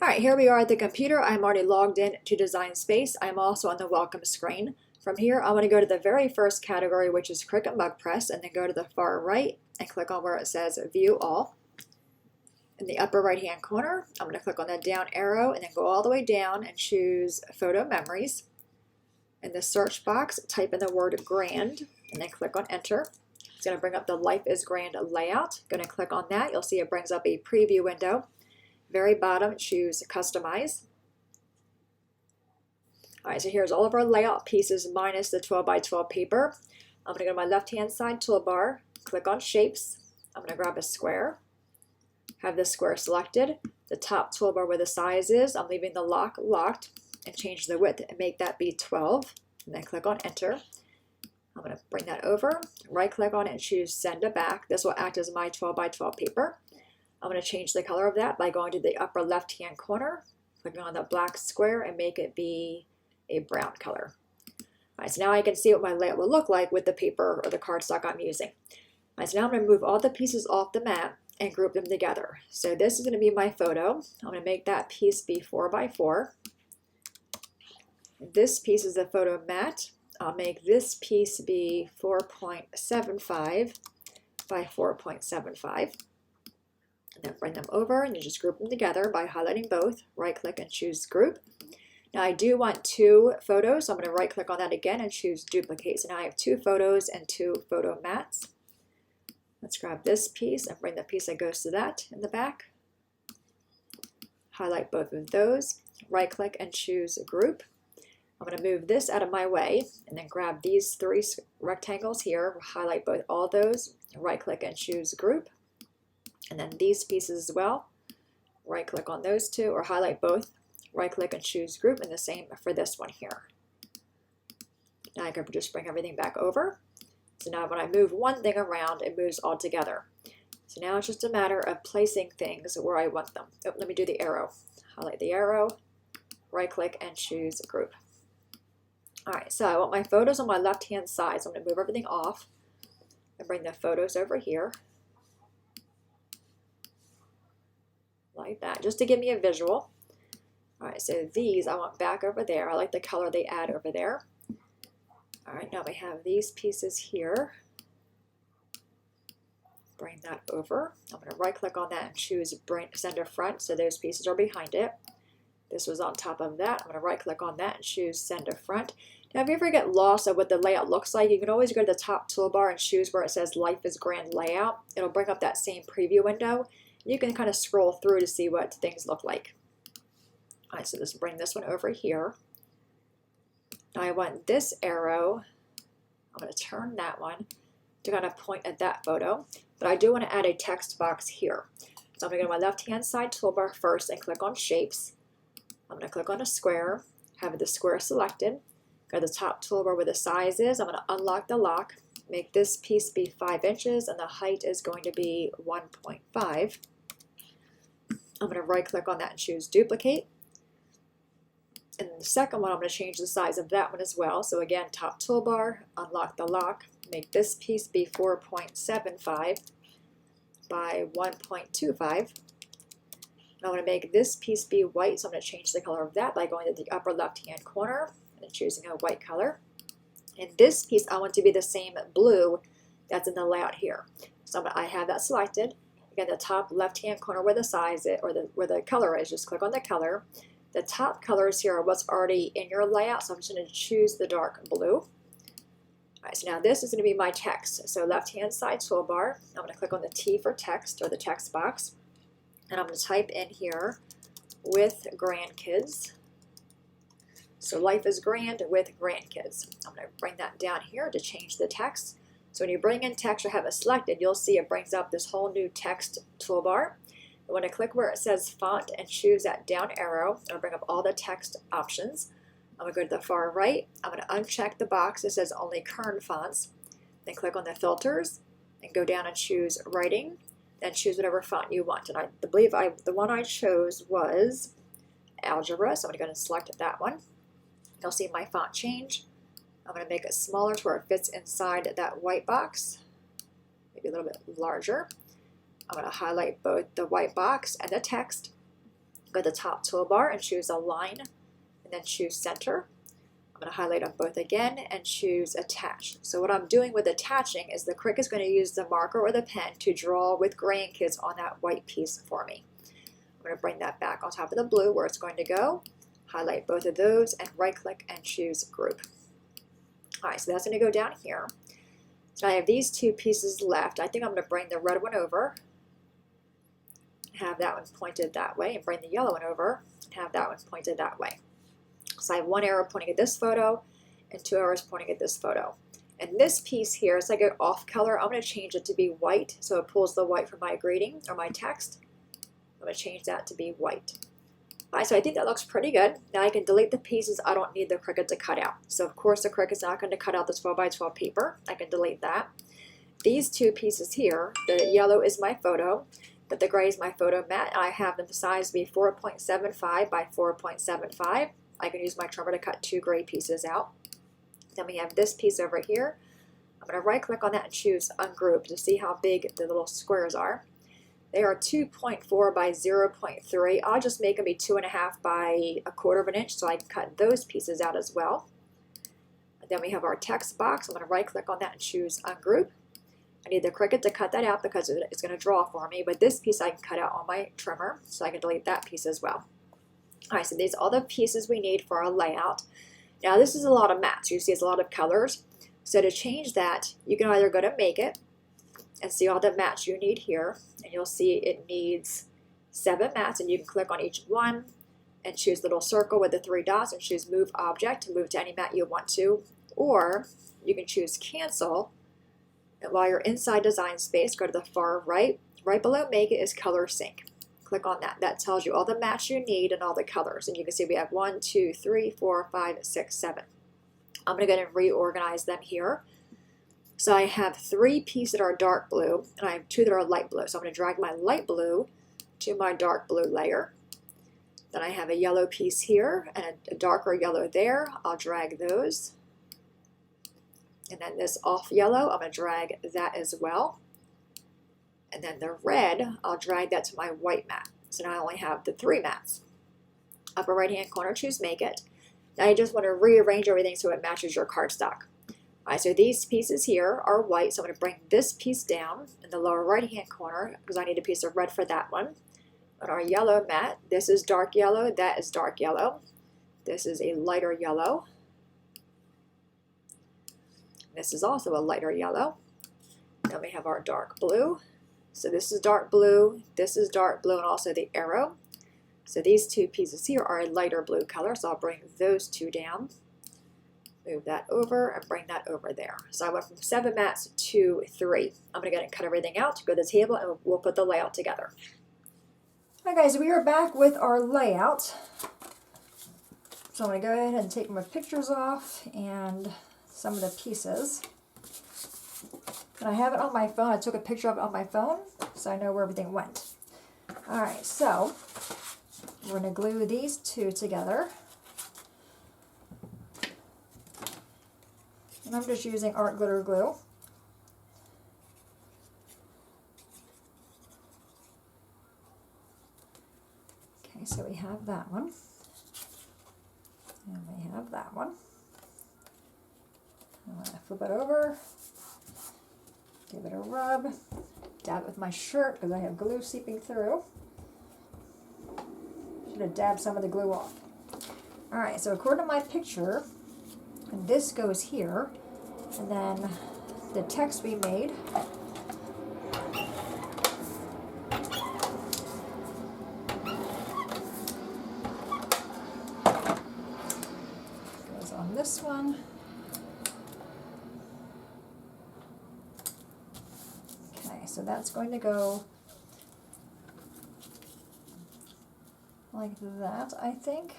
All right, here we are at the computer. I'm already logged in to Design Space. I'm also on the welcome screen. From here, I want to go to the very first category, which is Cricut Mug Press, and then go to the far right and click on where it says View All. In the upper right-hand corner, I'm going to click on the down arrow and then go all the way down and choose Photo Memories. In the search box, type in the word Grand and then click on Enter. It's going to bring up the Life is Grand layout. Going to click on that. You'll see it brings up a preview window. Very bottom, choose Customize. All right, so here's all of our layout pieces minus the 12 by 12 paper. I'm going to go to my left-hand side toolbar, click on Shapes. I'm going to grab a square, have this square selected. The top toolbar where the size is, I'm leaving the lock locked, and change the width and make that be 12. And then click on Enter. I'm going to bring that over, right-click on it and choose Send to Back. This will act as my 12 by 12 paper. I'm going to change the color of that by going to the upper left-hand corner, clicking on the black square and make it be a brown color. All right, so now I can see what my layout will look like with the paper or the cardstock I'm using. All right, so now I'm going to move all the pieces off the mat and group them together. So this is going to be my photo. I'm going to make that piece be 4 by 4. This piece is a photo mat. I'll make this piece be 4.75 by 4.75. And then bring them over and you just group them together by highlighting both, right click and choose group. Now I do want 2 photos, so I'm going to right click on that again and choose duplicate. So now I have 2 photos and 2 photo mats. Let's grab this piece and bring the piece that goes to that in the back. Highlight both of those, right click and choose group. I'm going to move this out of my way and then grab these 3 rectangles here, highlight both all those, right click and choose group. And then these pieces as well, right click on those 2 or highlight both, right click and choose group, and the same for this one here. Now I can just bring everything back over. So now when I move one thing around, it moves all together. So now it's just a matter of placing things where I want them. Oh, let me do the arrow. Highlight the arrow, right click and choose group. All right, so I want my photos on my left hand side, so I'm going to move everything off and bring the photos over here. Like that, just to give me a visual. All right, so these I want back over there. I like the color they add over there. All right, now we have these pieces here. Bring that over. I'm going to right click on that and choose Bring Center Front, so those pieces are behind it. This was on top of that. I'm going to right click on that and choose Send to Front. Now if you ever get lost of what the layout looks like, you can always go to the top toolbar and choose where it says Life is Grand Layout. It'll bring up that same preview window. You can kind of scroll through to see what things look like. All right, so let's bring this one over here. Now I want this arrow, I'm going to turn that one to kind of point at that photo, but I do want to add a text box here. So I'm going to go to my left-hand side toolbar first and click on Shapes. I'm going to click on a square, have the square selected, go to the top toolbar where the size is. I'm going to unlock the lock, make this piece be 5 inches, and the height is going to be 1.5. I'm going to right click on that and choose duplicate. And the second one, I'm going to change the size of that one as well. So again, top toolbar, unlock the lock, make this piece be 4.75 by 1.25. I want to make this piece be white, so I'm going to change the color of that by going to the upper left-hand corner and choosing a white color. And this piece, I want to be the same blue that's in the layout here. So I have that selected. Again, the top left-hand corner where the size is, or where the color is, just click on the color. The top colors here are what's already in your layout, so I'm just going to choose the dark blue. All right, so now this is going to be my text. So left-hand side toolbar, I'm going to click on the T for text, or the text box, and I'm going to type in here, with grandkids. So Life is Grand with grandkids. I'm going to bring that down here to change the text. So when you bring in text or have it selected, you'll see it brings up this whole new text toolbar. I want to click where it says font and choose that down arrow. It'll bring up all the text options. I'm going to go to the far right. I'm going to uncheck the box that says only current fonts. Then click on the filters and go down and choose writing. Then choose whatever font you want. And I believe the one I chose was Algebra, so I'm going to go and select that one. You'll see my font change. I'm going to make it smaller to where it fits inside that white box, maybe a little bit larger. I'm going to highlight both the white box and the text. Go to the top toolbar and choose Align, and then choose Center. I'm going to highlight them both again and choose Attach. So what I'm doing with attaching is the Cricut is going to use the marker or the pen to draw with grandkids on that white piece for me. I'm going to bring that back on top of the blue where it's going to go. Highlight both of those and right click and choose Group. Alright, so that's going to go down here. So I have these two pieces left. I think I'm going to bring the red one over, have that one pointed that way, and bring the yellow one over and have that one pointed that way. So I have one arrow pointing at this photo and two arrows pointing at this photo. And this piece here, it's like an off color. I'm going to change it to be white so it pulls the white from my greeting or my text. I'm going to change that to be white. Alright, so I think that looks pretty good. Now I can delete the pieces I don't need the Cricut to cut out. So of course the Cricut's not going to cut out the 12 by 12 paper. I can delete that. These two pieces here, the yellow is my photo, but the gray is my photo mat. I have them sized to be 4.75 by 4.75. I can use my trimmer to cut two gray pieces out. Then we have this piece over here. I'm going to right click on that and choose Ungroup to see how big the little squares are. They are 2.4 by 0.3. I'll just make them be 2.5 by 1/4 of an inch so I can cut those pieces out as well. And then we have our text box. I'm going to right click on that and choose Ungroup. I need the Cricut to cut that out because it's going to draw for me, but this piece I can cut out on my trimmer so I can delete that piece as well. Alright, so these are all the pieces we need for our layout. Now this is a lot of mats. You see it's a lot of colors. So to change that, you can either go to Make It and see all the mats you need here. And you'll see it needs 7 mats, and you can click on each one and choose the little circle with the 3 dots and choose Move Object to move to any mat you want to. Or you can choose Cancel. And while you're inside Design Space, go to the far right. Right below Make It is Color Sync. Click on that. That tells you all the mats you need and all the colors. And you can see we have 1, 2, 3, 4, 5, 6, 7. I'm going to go ahead and reorganize them here. So I have 3 pieces that are dark blue, and I have 2 that are light blue. So I'm going to drag my light blue to my dark blue layer. Then I have a yellow piece here and a darker yellow there. I'll drag those. And then this off yellow, I'm going to drag that as well. And then the red, I'll drag that to my white mat. So now I only have the 3 mats. Upper right hand corner, choose Make It. Now you just want to rearrange everything so it matches your cardstock. Alright, so these pieces here are white, so I'm going to bring this piece down in the lower right hand corner because I need a piece of red for that one. On our yellow mat, this is dark yellow, that is dark yellow. This is a lighter yellow. This is also a lighter yellow. Then we have our dark blue. So this is dark blue, this is dark blue, and also the arrow. So these 2 pieces here are a lighter blue color, so I'll bring those 2 down. Move that over and bring that over there. So I went from 7 mats to 3. I'm going to go ahead and cut everything out, go to the table, and we'll put the layout together. Hi guys, we are back with our layout. So I'm going to go ahead and take my pictures off and some of the pieces. And I have it on my phone. I took a picture of it on my phone so I know where everything went. Alright, so we're going to glue these 2 together. And I'm just using art glitter glue. Okay, so we have that one. And we have that one. I'm going to flip it over. Give it a rub. Dab it with my shirt because I have glue seeping through. Should have dabbed some of the glue off. Alright, so according to my picture, this goes here, and then the text we made goes on this one. Okay, so that's going to go like that, I think.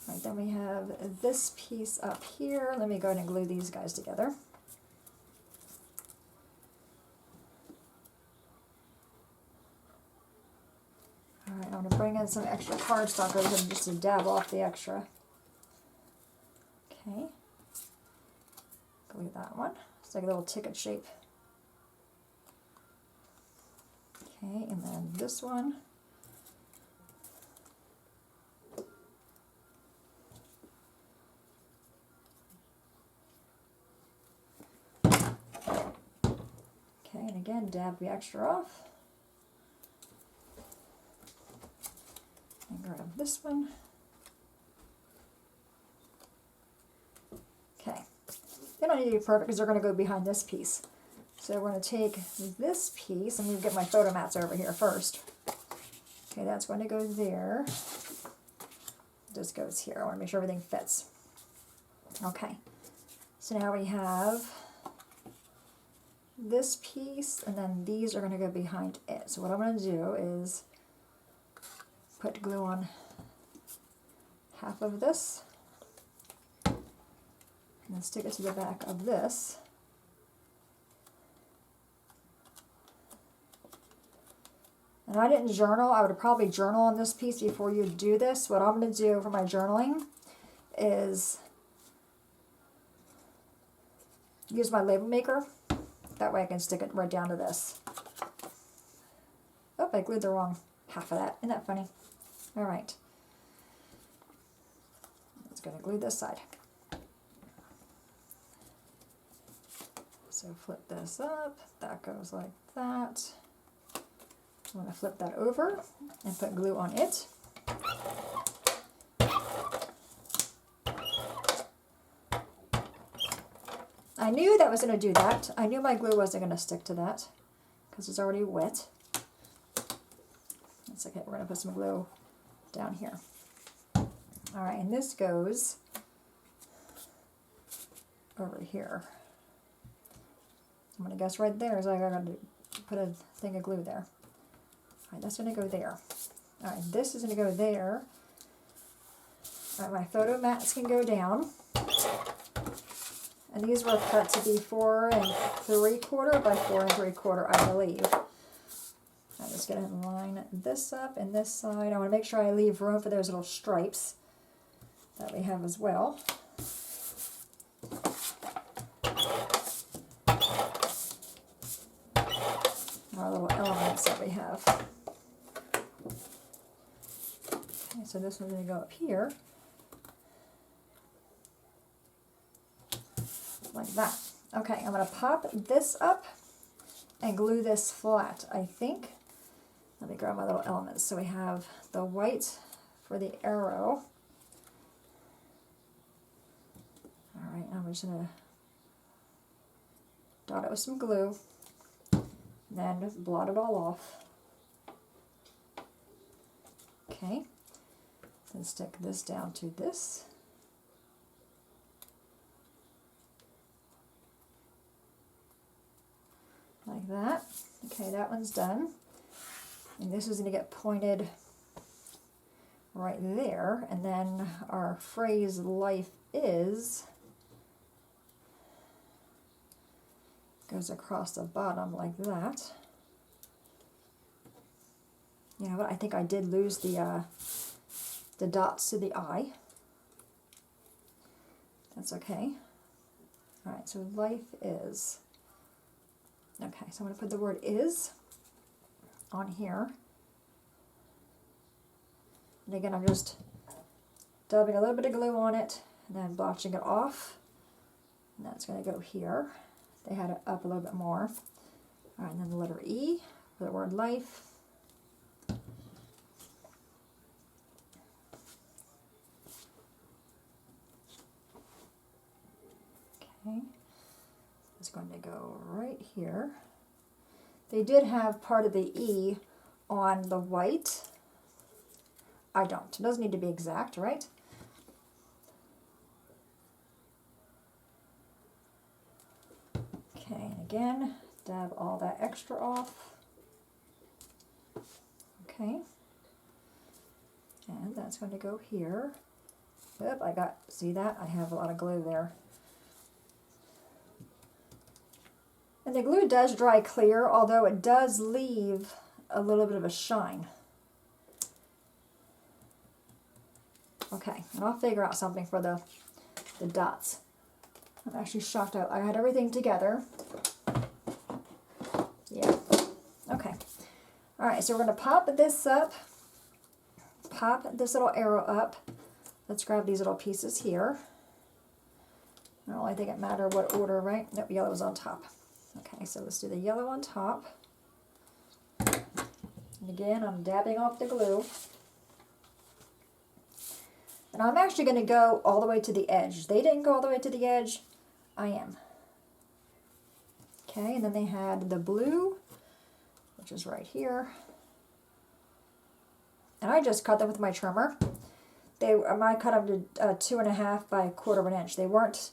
Right, then we have this piece up here. Let me go ahead and glue these guys together. Alright, I'm going to bring in some extra cardstock over here just to dab off the extra. Okay. Glue that one. It's like a little ticket shape. Okay, and then this one. again, dab the extra off. And grab this one. Okay. They don't need to be perfect because they're going to go behind this piece. So we're going to take this piece. I'm going to get my photo mats over here first. Okay, that's going to go there. This goes here. I want to make sure everything fits. Okay. So now we have this piece, and then these are going to go behind it. So what I'm going to do is put glue on half of this, and then stick it to the back of this. And I didn't journal. I would probably journal on this piece before you do this. What I'm going to do for my journaling is use my label maker. That way I can stick it right down to this. Oh, I glued the wrong half of that. Isn't that funny? All right. It's going to glue this side. So flip this up. That goes like that. I'm going to flip that over and put glue on it. I knew that was going to do that. I knew my glue wasn't going to stick to that because it's already wet. That's okay. We're going to put some glue down here. All right, and this goes over here. I'm going to guess right there is I got to put a thing of glue there. All right, that's going to go there. All right, this is going to go there. All right, my photo mats can go down. And these were cut to be 4 3/4 by 4 3/4, I believe. I'm just going to line this up and this side. I want to make sure I leave room for those little stripes that we have as well. Our little elements that we have. Okay, so this one's going to go up here. Like that. Okay, I'm going to pop this up and glue this flat, I think. Let me grab my little elements. So we have the white for the arrow. All right, I'm just going to dot it with some glue, then just blot it all off. Okay, then stick this down to this. Like that. Okay, that one's done. And this is going to get pointed right there. And then our phrase life is goes across the bottom like that. You know what? I think I did lose the dots to the eye. That's okay. All right, so life is. Okay, so I'm going to put the word is on here. And again, I'm just dabbing a little bit of glue on it and then blotching it off. And that's going to go here. They had it up a little bit more. All right, and then the letter E for the word life. Okay. It's going to go right here. They did have part of the E on the white. I don't. It doesn't need to be exact, right? Okay, and again, dab all that extra off. Okay. And that's going to go here. Yep, see that? I have a lot of glue there. And the glue does dry clear, although it does leave a little bit of a shine. Okay, and I'll figure out something for the dots. I'm actually shocked out. I had everything together. Yeah. Okay. All right, so we're going to pop this up. Pop this little arrow up. Let's grab these little pieces here. I don't really think it matters what order, right? Nope, yellow is on top. Okay, so let's do the yellow on top. And again, I'm dabbing off the glue. And I'm actually going to go all the way to the edge. They didn't go all the way to the edge. I am. Okay, and then they had the blue, which is right here. And I just cut them with my trimmer. I cut them to 2.5 by 1/4 inch. They weren't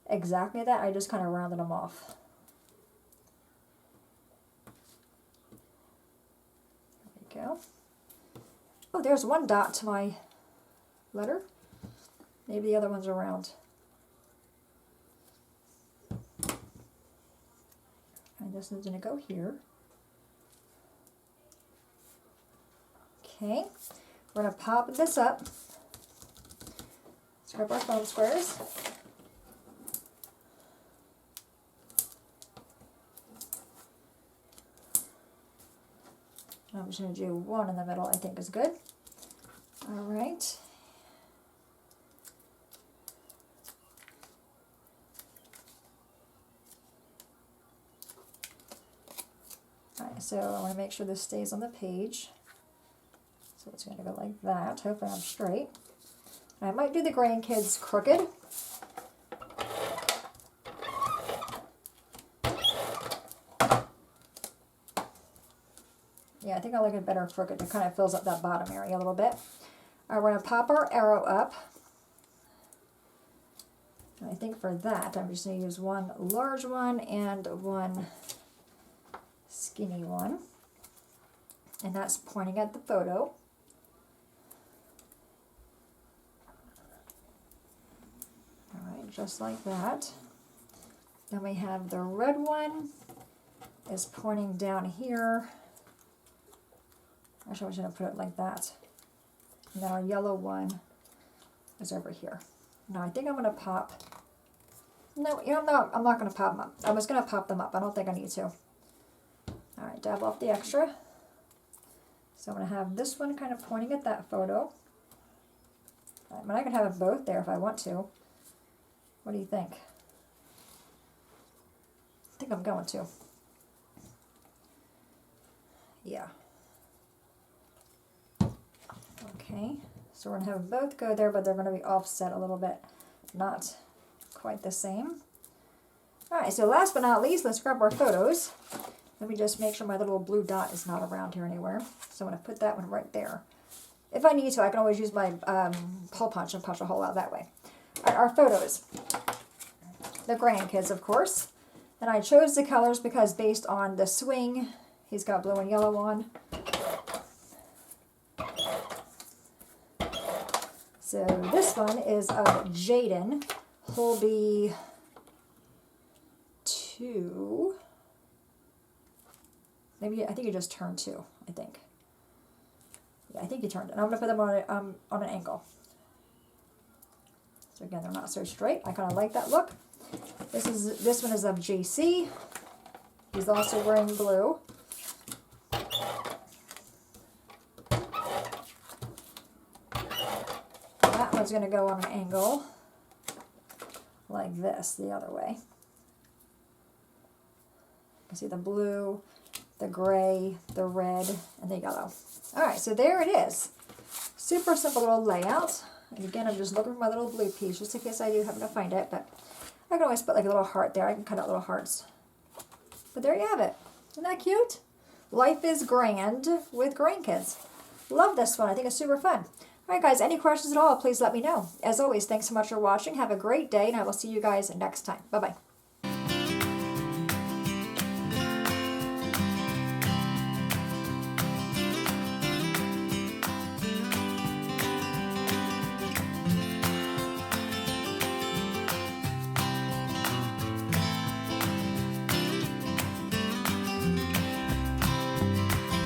exactly that. I just kind of rounded them off. There we go. Oh, there's one dot to my letter. Maybe the other one's around. And this is going to go here. Okay, we're going to pop this up. Scrap our foam squares. I'm just going to do one in the middle, I think is good. All right. All right, so I want to make sure this stays on the page. So it's going to go like that. Hopefully I'm straight. I might do the grandkids crooked. Yeah, I think I like it better crooked. It kind of fills up that bottom area a little bit. All right, we're going to pop our arrow up. And I think for that, I'm just going to use one large one and one skinny one. And that's pointing at the photo. All right, just like that. Then we have the red one is pointing down here. Actually, I was going to put it like that. And then our yellow one is over here. Now I think I'm going to pop. No, you know, no, I'm not going to pop them up. I was going to pop them up. I don't think I need to. All right, dab off the extra. So I'm going to have this one kind of pointing at that photo. I mean, I could have it both there if I want to. What do you think? I think I'm going to. Yeah. Okay, so we're going to have them both go there, but they're going to be offset a little bit. Not quite the same. All right, so last but not least, let's grab our photos. Let me just make sure my little blue dot is not around here anywhere. So I'm going to put that one right there. If I need to, I can always use my hole punch and punch a hole out that way. All right, our photos. The grandkids, of course. And I chose the colors because based on the swing, he's got blue and yellow on. So this one is of Jaden. He'll be 2. Maybe, I think he just turned 2, I think. Yeah, I think he turned it. And I'm going to put them on an angle. So again, they're not so straight. I kind of like that look. This one is of JC. He's also wearing blue. That one's going to go on an angle like this, the other way. You can see the blue, the gray, the red, and the yellow. All right, so there it is. Super simple little layout. And again, I'm just looking for my little blue piece, just in case I do happen to find it. But I can always put like a little heart there. I can cut out little hearts. But there you have it. Isn't that cute? Life is grand with grandkids. Love this one. I think it's super fun. All right, guys, any questions at all, please let me know. As always, thanks so much for watching. Have a great day, and I will see you guys next time. Bye-bye.